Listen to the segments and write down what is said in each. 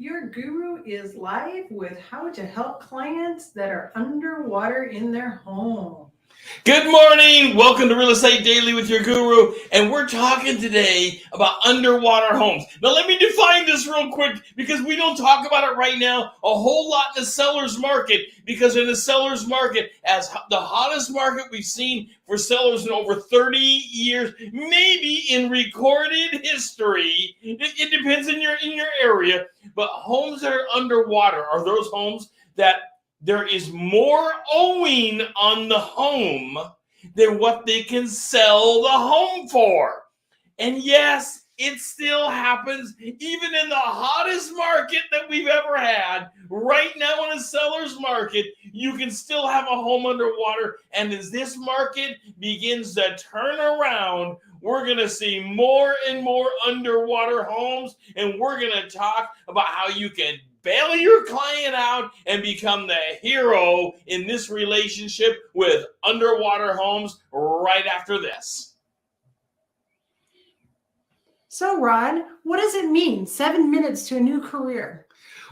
Your guru is live with how to help clients that are underwater in their home. Good morning. Welcome to Real Estate Daily with your guru. And we're talking today about underwater homes. Now, let me define this real quick because we don't talk about it right now a whole lot in the seller's market. Because in the seller's market, as the hottest market we've seen for sellers in over 30 years, maybe in recorded history, it depends in your area. But homes that are underwater are those homes that there is more owing on the home than what they can sell the home for. And yes, it still happens even in the hottest market that we've ever had. Right now in a seller's market, you can still have a home underwater. And as this market begins to turn around, we're going to see more and more underwater homes. And we're going to talk about how you can bail your client out and become the hero in this relationship with underwater homes right after this. So, Rod, what does it mean? 7 minutes to a new career.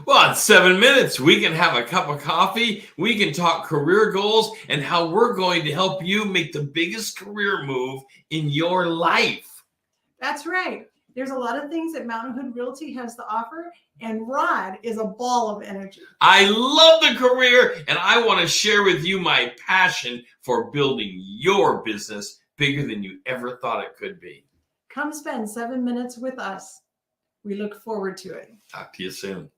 Well, in 7 minutes, we can have a cup of coffee, we can talk career goals, and how we're going to help you make the biggest career move in your life. That's right. There's a lot of things that Mountain Hood Realty has to offer, and Rod is a ball of energy. I love the career, and I want to share with you my passion for building your business bigger than you ever thought it could be. Come spend 7 minutes with us. We look forward to it. Talk to you soon.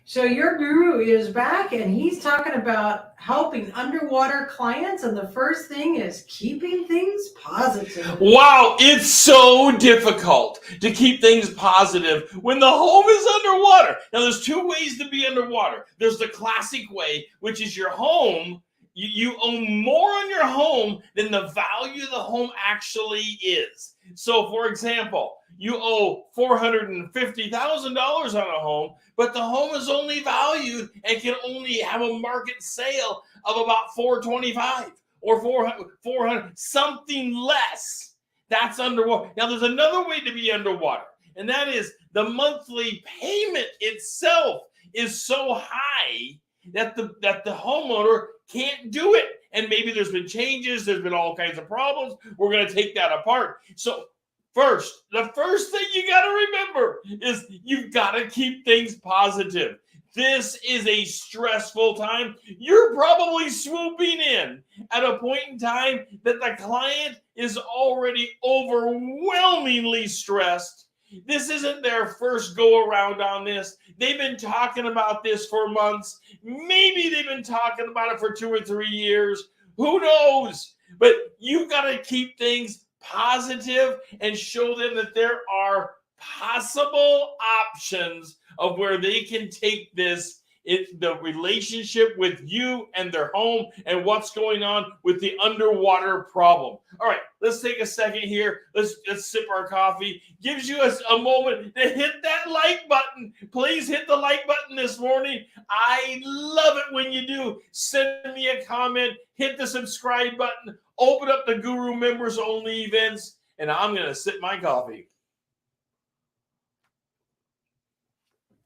So your guru is back, and he's talking about helping underwater clients. And the first thing is keeping things positive. Wow, it's so difficult to keep things positive when the home is underwater. Now, there's two ways to be underwater. There's the classic way, which is your home. You owe more on your home than the value of the home actually is. So, for example, you owe $450,000 on a home, but the home is only valued and can only have a market sale of about $425 or $400, something less. That's underwater. Now, there's another way to be underwater, and that is the monthly payment itself is so high that the homeowner can't do it. And maybe there's been changes, there's been all kinds of problems. We're going to take that apart. So the first thing you got to remember is you've got to keep things positive. This is a stressful time. You're probably swooping in at a point in time that the client is already overwhelmingly stressed. This isn't their first go around on this. They've been talking about this for months. Maybe they've been talking about it for 2 or 3 years. Who knows? But you've got to keep things positive and show them that there are possible options of where they can take this, the relationship with you and their home and what's going on with the underwater problem. All right, let's take a second here. Let's sip our coffee. Gives you a moment to hit that like button. Please hit the like button this morning. I love it when you do. Send me a comment. Hit the subscribe button. Open up the Guru members only events. And I'm going to sip my coffee.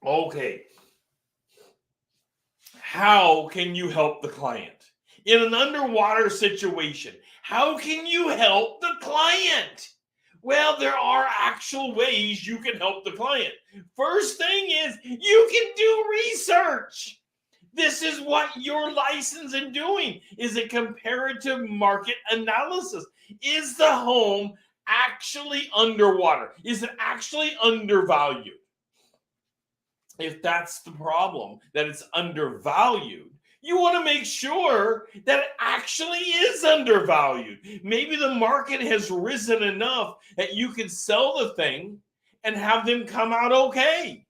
Okay. How can you help the client? In an underwater situation, how can you help the client? Well, there are actual ways you can help the client. First thing is you can do research. This is what you're licensed in doing, is a comparative market analysis. Is the home actually underwater? Is it actually undervalued? If that's the problem, that it's undervalued, you want to make sure that it actually is undervalued. Maybe the market has risen enough that you can sell the thing and have them come out okay.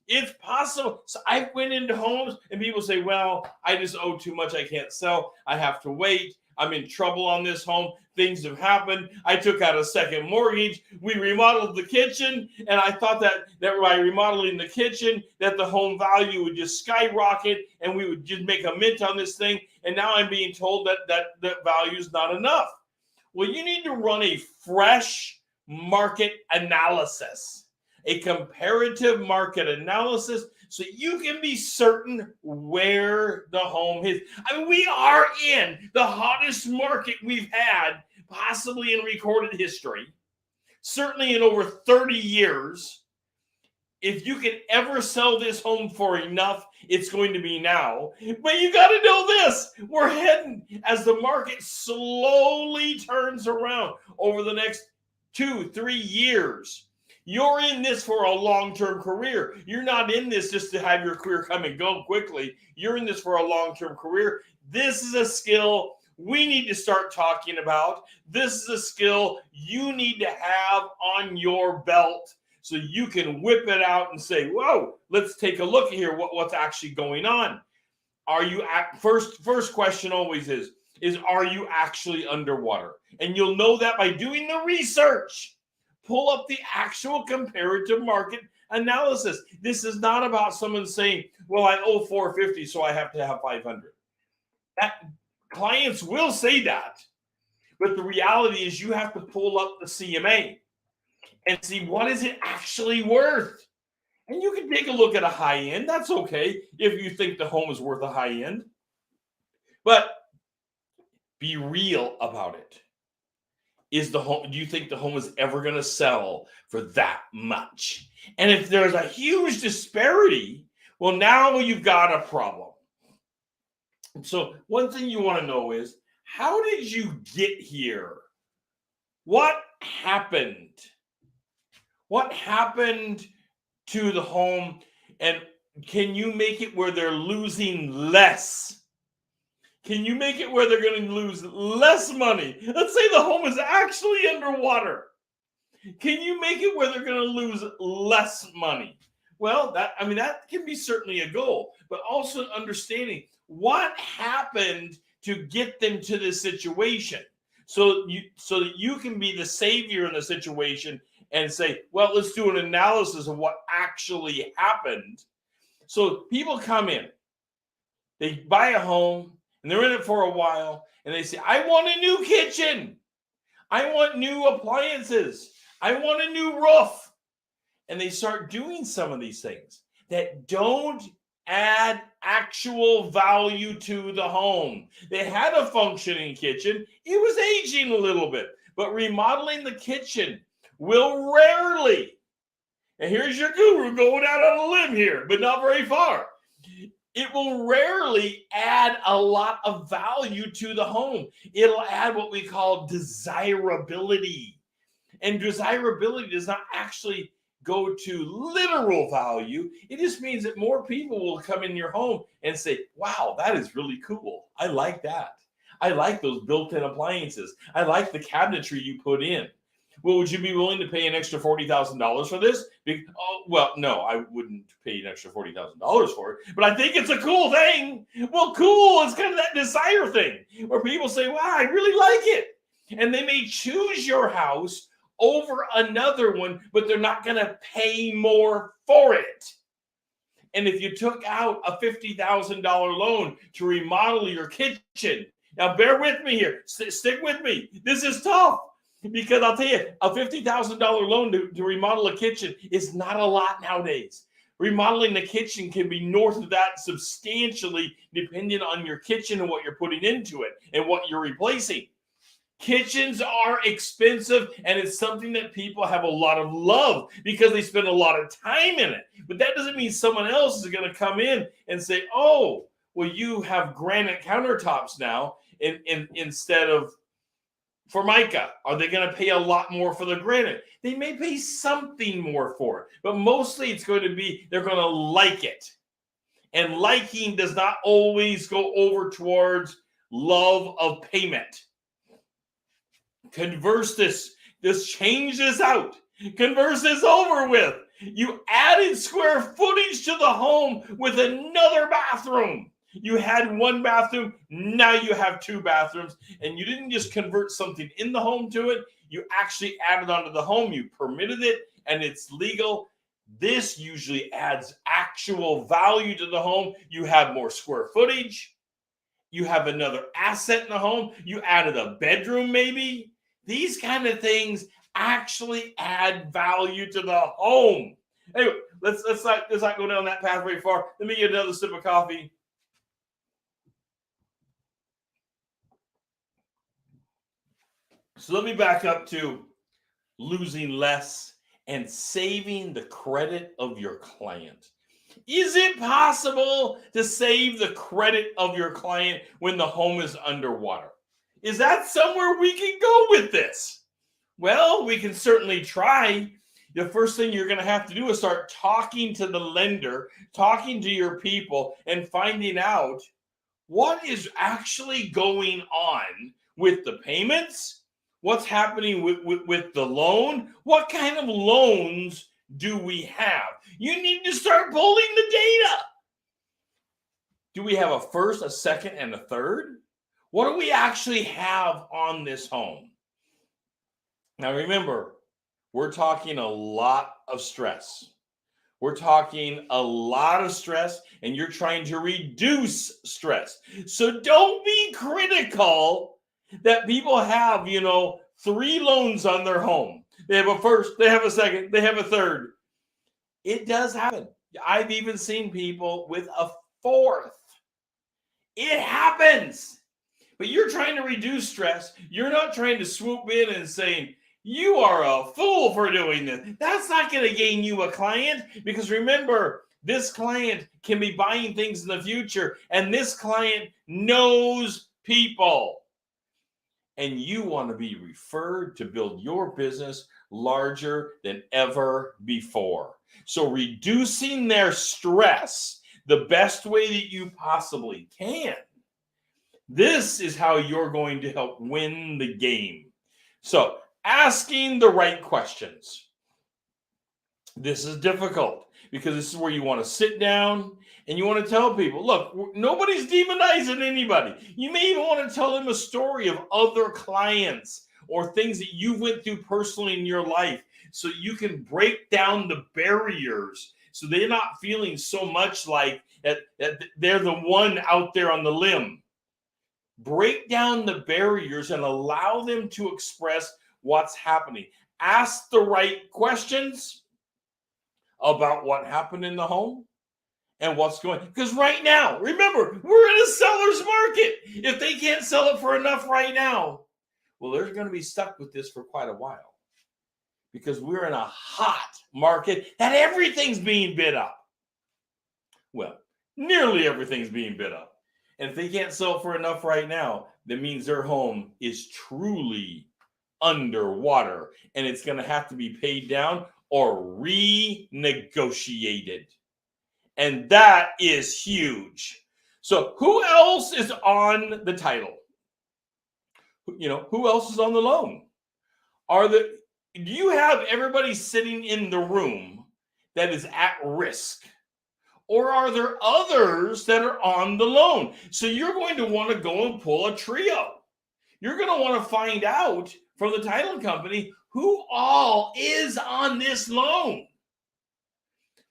It's possible. So I went into homes and people say, well, I just owe too much. I can't sell. I have to wait. I'm in trouble on this home. Things have happened. I took out a second mortgage. We remodeled the kitchen, and I thought that by remodeling the kitchen, that the home value would just skyrocket, and we would just make a mint on this thing. And now I'm being told that the value is not enough. Well, you need to run a fresh market analysis, a comparative market analysis, so you can be certain where the home is. I mean, we are in the hottest market we've had possibly in recorded history, certainly in over 30 years. If you can ever sell this home for enough, it's going to be now. But you got to know this. We're heading, as the market slowly turns around over the next 2-3 years. You're in this for a long-term career. You're not in this just to have your career come and go quickly. You're in this for a long-term career. This is a skill we need to start talking about. This is a skill you need to have on your belt, so you can whip it out and say, whoa, let's take a look here, what's actually going on. Are you at first question always is are you actually underwater? And you'll know that by doing the research. Pull up the actual comparative market analysis. This is not about someone saying, well, I owe $450, so I have to have $500. That clients will say that. But the reality is you have to pull up the CMA and see what is it actually worth. And you can take a look at a high end. That's okay if you think the home is worth a high end. But be real about it. Do you think the home is ever going to sell for that much? And if there's a huge disparity, well, now you've got a problem. So one thing you want to know is, how did you get here? What happened? What happened to the home? And can you make it where they're losing less? Can you make it where they're going to lose less money? Let's say the home is actually underwater. Can you make it where they're going to lose less money? Well, that can be certainly a goal, but also understanding what happened to get them to this situation, so that you can be the savior in the situation and say, well, let's do an analysis of what actually happened. So people come in, they buy a home, and they're in it for a while, and they say, I want a new kitchen. I want new appliances. I want a new roof. And they start doing some of these things that don't add actual value to the home. They had a functioning kitchen. It was aging a little bit, but remodeling the kitchen will rarely, and here's your guru going out on a limb here, but not very far. It will rarely add a lot of value to the home. It'll add what we call desirability. And desirability does not actually go to literal value. It just means that more people will come in your home and say, wow, that is really cool. I like that. I like those built-in appliances. I like the cabinetry you put in. Well, would you be willing to pay an extra $40,000 for this? Well, no, I wouldn't pay an extra $40,000 for it, but I think it's a cool thing. Well, cool is kind of that desire thing where people say, wow, I really like it. And they may choose your house over another one, but they're not going to pay more for it. And if you took out a $50,000 loan to remodel your kitchen, now bear with me here, stick with me. This is tough because I'll tell you, a $50,000 loan to remodel a kitchen is not a lot nowadays. Remodeling the kitchen can be north of that substantially, depending on your kitchen and what you're putting into it and what you're replacing. Kitchens are expensive, and it's something that people have a lot of love because they spend a lot of time in it. But that doesn't mean someone else is going to come in and say, oh, well, you have granite countertops now instead of Formica. Are they going to pay a lot more for the granite? They may pay something more for it, but mostly it's going to be they're going to like it. And liking does not always go over towards love of payment. Converse this change this out. Converse this over with. You added square footage to the home with another bathroom. You had one bathroom, now you have two bathrooms, and you didn't just convert something in the home to it, you actually added onto the home, you permitted it, and it's legal. This usually adds actual value to the home. You have more square footage. You have another asset in the home. You added a bedroom maybe. These kind of things actually add value to the home. Anyway, let's not go down that path very far. Let me get another sip of coffee. So let me back up to losing less and saving the credit of your client. Is it possible to save the credit of your client when the home is underwater? Is that somewhere we can go with this? Well, we can certainly try. The first thing you're going to have to do is start talking to the lender, talking to your people, and finding out what is actually going on with the payments, what's happening with the loan, what kind of loans do we have? You need to start pulling the data. Do we have a first, a second, and a third? What do we actually have on this home? Now remember, we're talking a lot of stress. We're talking a lot of stress, and you're trying to reduce stress. So don't be critical that people have, 3 loans on their home. They have a first, they have a second, they have a third. It does happen. I've even seen people with a fourth. It happens. But you're trying to reduce stress. You're not trying to swoop in and saying, you are a fool for doing this. That's not going to gain you a client, because remember, this client can be buying things in the future, and this client knows people. And you want to be referred to build your business larger than ever before. So reducing their stress the best way that you possibly can. This is how you're going to help win the game. So asking the right questions. This is difficult because this is where you want to sit down and you want to tell people, look, nobody's demonizing anybody. You may even want to tell them a story of other clients or things that you went through personally in your life, so you can break down the barriers so they're not feeling so much like that they're the one out there on the limb. Break down the barriers and allow them to express what's happening. Ask the right questions about what happened in the home and what's going on. Because right now, remember, we're in a seller's market. If they can't sell it for enough right now, well, they're going to be stuck with this for quite a while, because we're in a hot market that everything's being bid up. Well, nearly everything's being bid up. And if they can't sell for enough right now, that means their home is truly underwater, and it's going to have to be paid down or renegotiated. And that is huge. So who else is on the title? Who else is on the loan? Do you have everybody sitting in the room that is at risk? Or are there others that are on the loan? So you're going to want to go and pull a trio. You're going to want to find out from the title company who all is on this loan.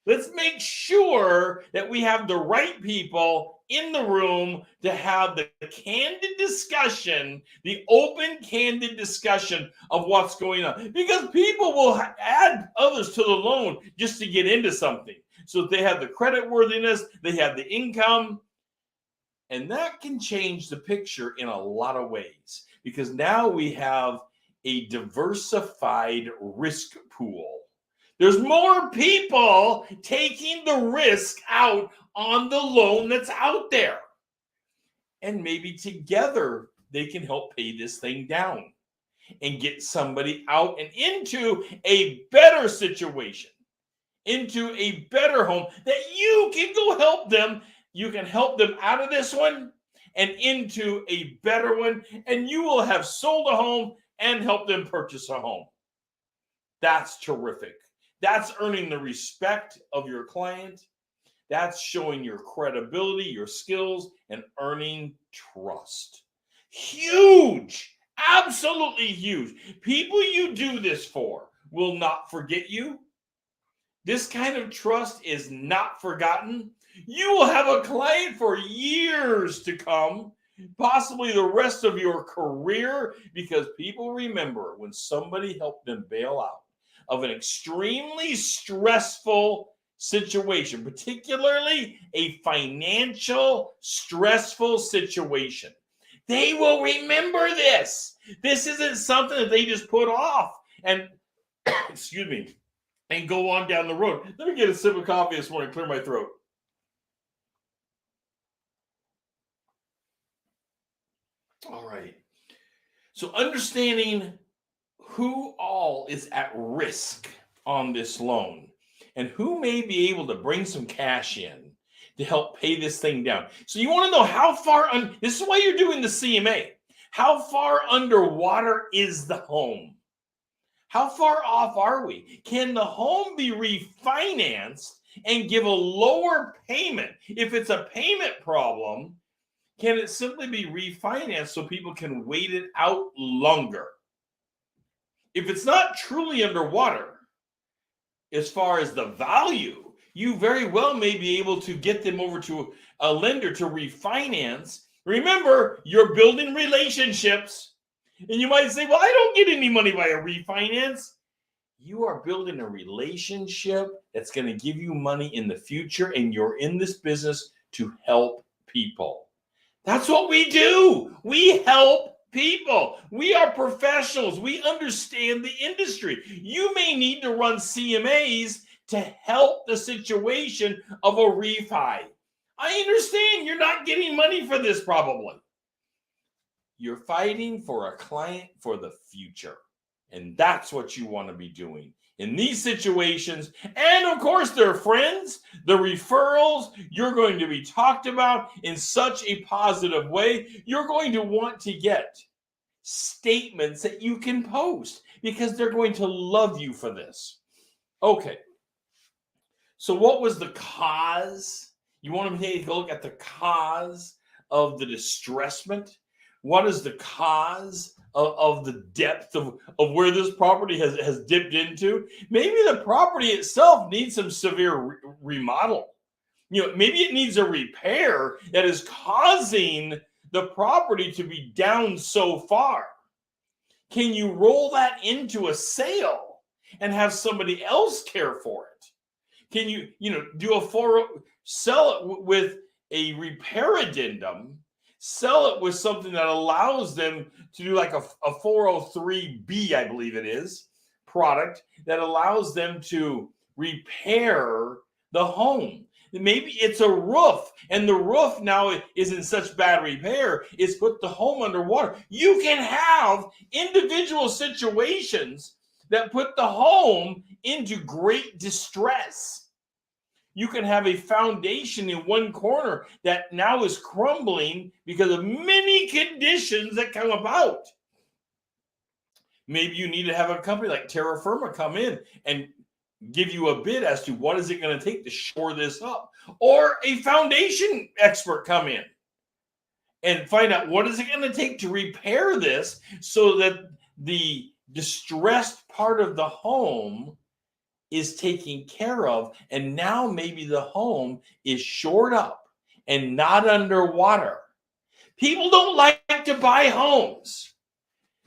Let's make sure that we have the right people in the room to have the candid discussion, the open, candid discussion of what's going on. Because people will add others to the loan just to get into something. So they have the credit worthiness, they have the income, and that can change the picture in a lot of ways, because now we have a diversified risk pool. There's more people taking the risk out on the loan that's out there. And maybe together they can help pay this thing down and get somebody out and into a better situation, into a better home that you can go help them. You can help them out of this one and into a better one, and you will have sold a home and helped them purchase a home. That's terrific. That's earning the respect of your client. That's showing your credibility, your skills, and earning trust. Huge, absolutely huge. People you do this for will not forget you. This kind of trust is not forgotten. You will have a client for years to come possibly the rest of your career, because people remember when somebody helped them bail out of an extremely stressful situation, particularly a financial stressful situation. They will remember this. This isn't something that they just put off and excuse me, and go on down the road. Let me get a sip of coffee this morning, clear my throat. All right. So understanding who all is at risk on this loan and who may be able to bring some cash in to help pay this thing down. So you want to know how far, this is why you're doing the CMA. How far underwater is the home? How far off are we? Can the home be refinanced and give a lower payment? If it's a payment problem, can it simply be refinanced so people can wait it out longer? If it's not truly underwater, as far as the value, you very well may be able to get them over to a lender to refinance. Remember, you're building relationships. And you might say, well, I don't get any money by a refinance. You are building a relationship that's going to give you money in the future, and you're in this business to help people. That's what we do. We help people. We are professionals. We understand the industry. You may need to run CMAs to help the situation of a refi. I understand you're not getting money for this probably. You're fighting for a client for the future. And that's what you want to be doing in these situations. And of course, their friends, the referrals, you're going to be talked about in such a positive way. You're going to want to get statements that you can post because they're going to love you for this. Okay. So what was the cause? You want to take a look at the cause of the distressment? What is the cause of the depth of where this property has dipped into? Maybe the property itself needs some severe remodel. Maybe it needs a repair that is causing the property to be down so far. Can you roll that into a sale and have somebody else care for it? Can you, sell it with a repair addendum? Sell it with something that allows them to do like a 403B, I believe it is, product that allows them to repair the home. Maybe it's a roof, and the roof now is in such bad repair, it's put the home underwater. You can have individual situations that put the home into great distress. You can have a foundation in one corner that now is crumbling because of many conditions that come about. Maybe you need to have a company like Terra Firma come in and give you a bid as to what is it going to take to shore this up. Or a foundation expert come in and find out what is it going to take to repair this so that the distressed part of the home is taken care of, and now maybe the home is shored up and not underwater. People don't like to buy homes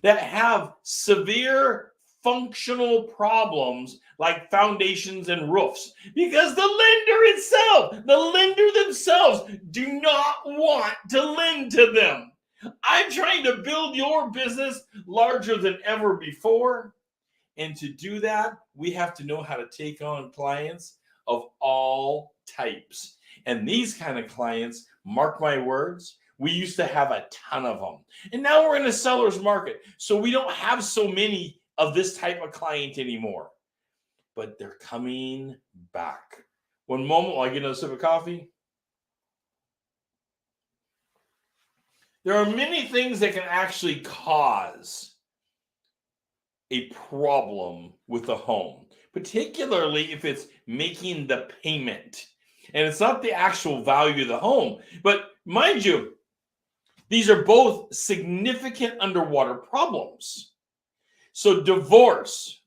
that have severe functional problems like foundations and roofs because the lender themselves do not want to lend to them. I'm trying to build your business larger than ever before. And to do that, we have to know how to take on clients of all types. And these kind of clients, mark my words, we used to have a ton of them. And now we're in a seller's market. So we don't have so many of this type of client anymore. But they're coming back. One moment while I get another sip of coffee. There are many things that can actually cause a problem with the home, particularly if it's making the payment. And it's not the actual value of the home. But mind you, these are both significant underwater problems. So divorce,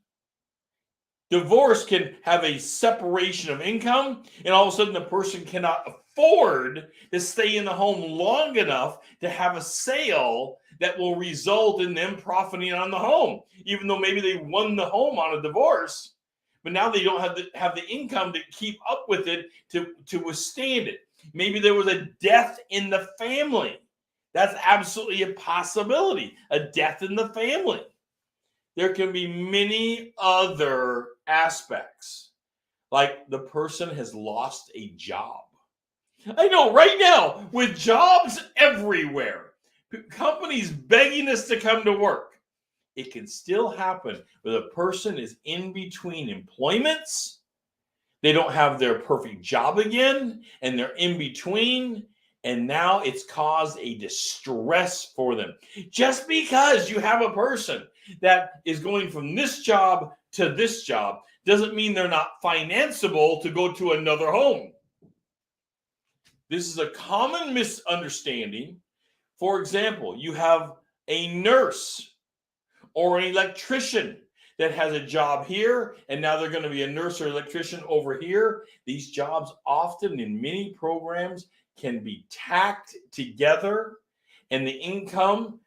Divorce can have a separation of income, and all of a sudden the person cannot afford to stay in the home long enough to have a sale that will result in them profiting on the home, even though maybe they won the home on a divorce, but now they don't have the income to keep up with it to withstand it. Maybe there was a death in the family. That's absolutely a possibility, a death in the family. There can be many other aspects, like the person has lost a job. I know right now, with jobs everywhere, companies begging us to come to work, it can still happen where the person is in between employments. They don't have their perfect job again, and they're in between, and now it's caused a distress for them. Just because you have a person that is going from this job to this job doesn't mean they're not financeable to go to another home. This is a common misunderstanding. For example, you have a nurse or an electrician that has a job here, and now they're going to be a nurse or electrician over here. These jobs often in many programs can be tacked together, and the income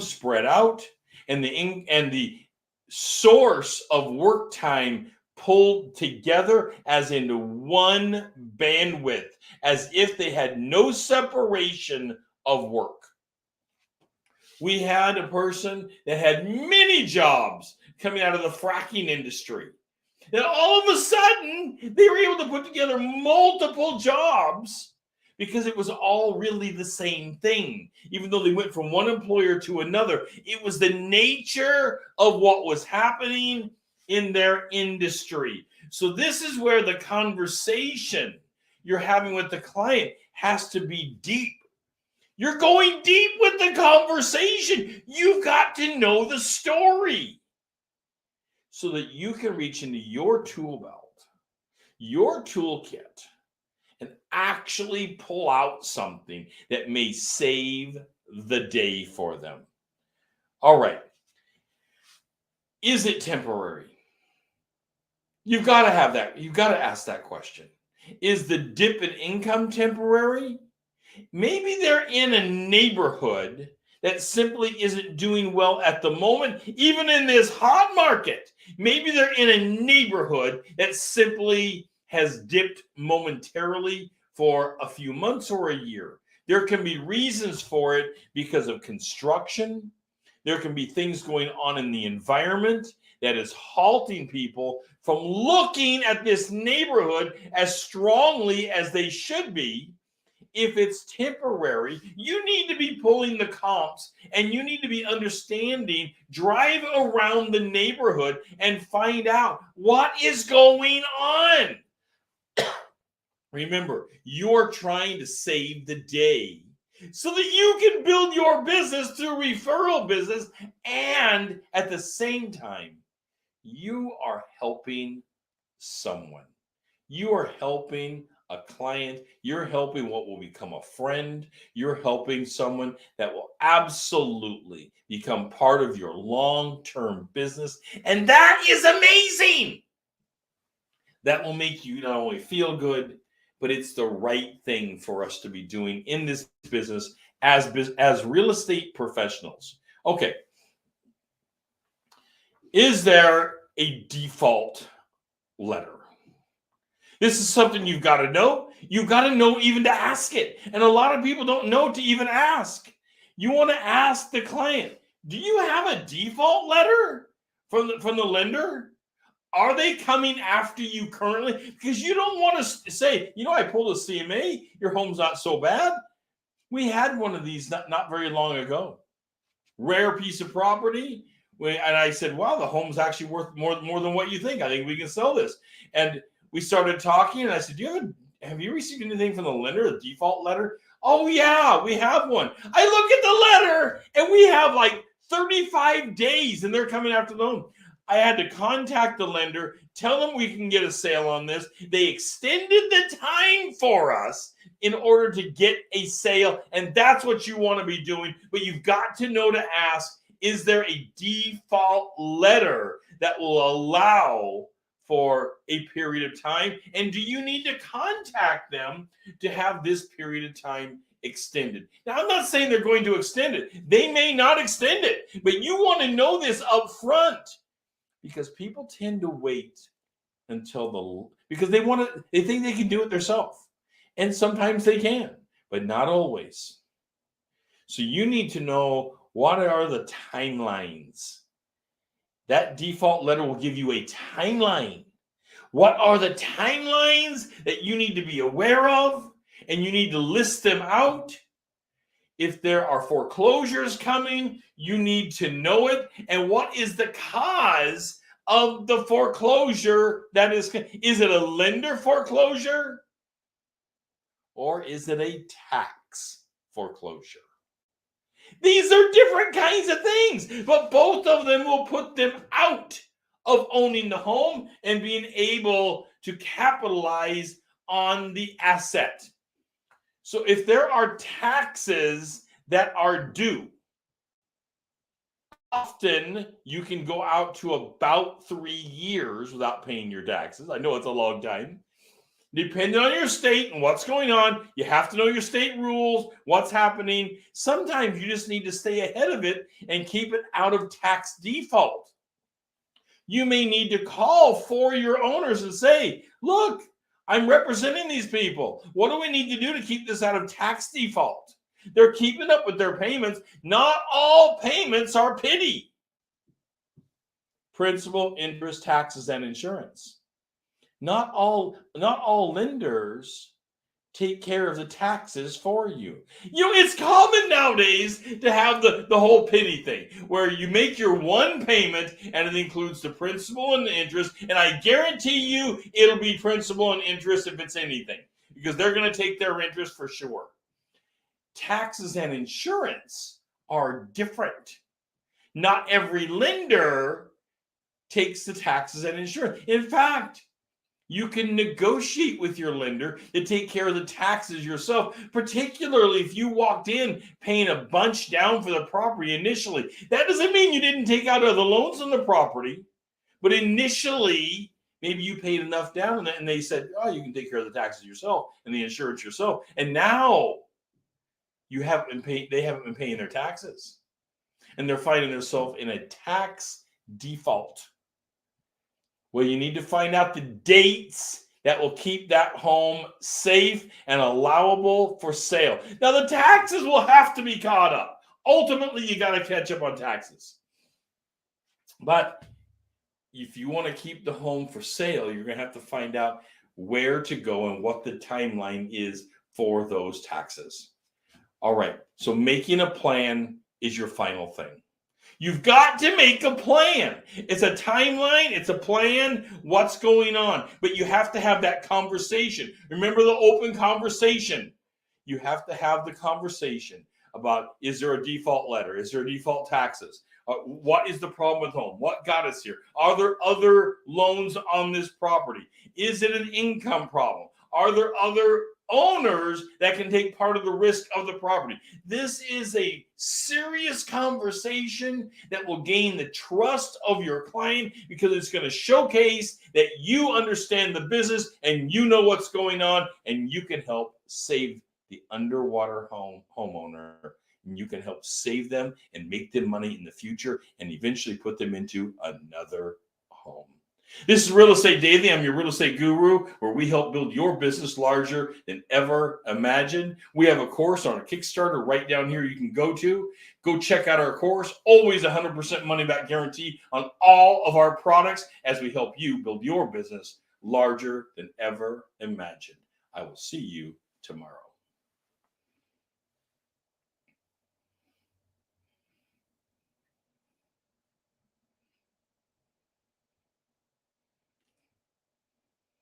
spread out, and the source of work time pulled together as into one bandwidth, as if they had no separation of work. We had a person that had many jobs coming out of the fracking industry. And all of a sudden, they were able to put together multiple jobs because it was all really the same thing. Even though they went from one employer to another, it was the nature of what was happening in their industry. So this is where the conversation you're having with the client has to be deep. You're going deep with the conversation. You've got to know the story so that you can reach into your tool belt, your toolkit, and actually pull out something that may save the day for them. All right. Is it temporary? You've got to have that. You've got to ask that question. Is the dip in income temporary? Maybe they're in a neighborhood that simply isn't doing well at the moment, even in this hot market. Maybe they're in a neighborhood that simply has dipped momentarily for a few months or a year. There can be reasons for it because of construction. There can be things going on in the environment that is halting people from looking at this neighborhood as strongly as they should be. If it's temporary, you need to be pulling the comps, and you need to be understanding, drive around the neighborhood and find out what is going on. Remember, you're trying to save the day so that you can build your business through referral business, and at the same time, you are helping someone. You are helping a client. You're helping what will become a friend. You're helping someone that will absolutely become part of your long-term business. And that is amazing. That will make you not only feel good, but it's the right thing for us to be doing in this business as real estate professionals. Okay. Is there a default letter? This is something you've got to know. You've got to know even to ask it. And a lot of people don't know to even ask. You want to ask the client, do you have a default letter from the lender? Are they coming after you currently? Because you don't want to say, I pulled a CMA. Your home's not so bad. We had one of these not very long ago. Rare piece of property. And I said, wow, the home's actually worth more than what you think. I think we can sell this. And we started talking, and I said, have you received anything from the lender, a default letter? Oh, yeah, we have one. I look at the letter, and we have like 35 days, and they're coming after the loan. I had to contact the lender, tell them we can get a sale on this. They extended the time for us in order to get a sale, and that's what you want to be doing. But you've got to know to ask, is there a default letter that will allow for a period of time? And do you need to contact them to have this period of time extended? Now, I'm not saying they're going to extend it. They may not extend it, but you want to know this up front, because people tend to wait until because they think they can do it themselves. And sometimes they can, but not always. So you need to know, what are the timelines? That default letter will give you a timeline. What are the timelines that you need to be aware of? And you need to list them out. If there are foreclosures coming, you need to know it. And what is the cause of the foreclosure? Is it a lender foreclosure? Or is it a tax foreclosure? These are different kinds of things, but both of them will put them out of owning the home and being able to capitalize on the asset. So if there are taxes that are due, often you can go out to about 3 years without paying your taxes. I know it's a long time. Depending on your state and what's going on, you have to know your state rules, what's happening. Sometimes you just need to stay ahead of it and keep it out of tax default. You may need to call for your owners and say, look, I'm representing these people. What do we need to do to keep this out of tax default? They're keeping up with their payments. Not all payments are pity. Principal, interest, taxes, and insurance. Not all lenders take care of the taxes for you. It's common nowadays to have the whole pity thing, where you make your one payment and it includes the principal and the interest, and I guarantee you it'll be principal and interest if it's anything, because they're going to take their interest for sure. Taxes and insurance are different. Not every lender takes the taxes and insurance. In fact, you can negotiate with your lender to take care of the taxes yourself, particularly if you walked in paying a bunch down for the property initially. That doesn't mean you didn't take out other loans on the property, but initially, maybe you paid enough down and they said, oh, you can take care of the taxes yourself and the insurance yourself. And now they haven't been paying their taxes. And they're finding themselves in a tax default. Well, you need to find out the dates that will keep that home safe and allowable for sale. Now, the taxes will have to be caught up. Ultimately, you got to catch up on taxes. But if you want to keep the home for sale, you're going to have to find out where to go and what the timeline is for those taxes. All right, so making a plan is your final thing. You've got to make a plan. It's a timeline. It's a plan. What's going on? But you have to have that conversation. Remember the open conversation. You have to have the conversation about, is there a default letter? Is there default taxes? What is the problem with home? What got us here? Are there other loans on this property? Is it an income problem? Are there other owners that can take part of the risk of the property? This is a serious conversation that will gain the trust of your client, because it's going to showcase that you understand the business and you know what's going on, and you can help save the underwater homeowner, and you can help save them and make them money in the future and eventually put them into another home. This is Real Estate Daily. I'm your real estate guru, where we help build your business larger than ever imagined. We have a course on a Kickstarter right down here you can go to. Go check out our course. Always 100% money back guarantee on all of our products as we help you build your business larger than ever imagined. I will see you tomorrow.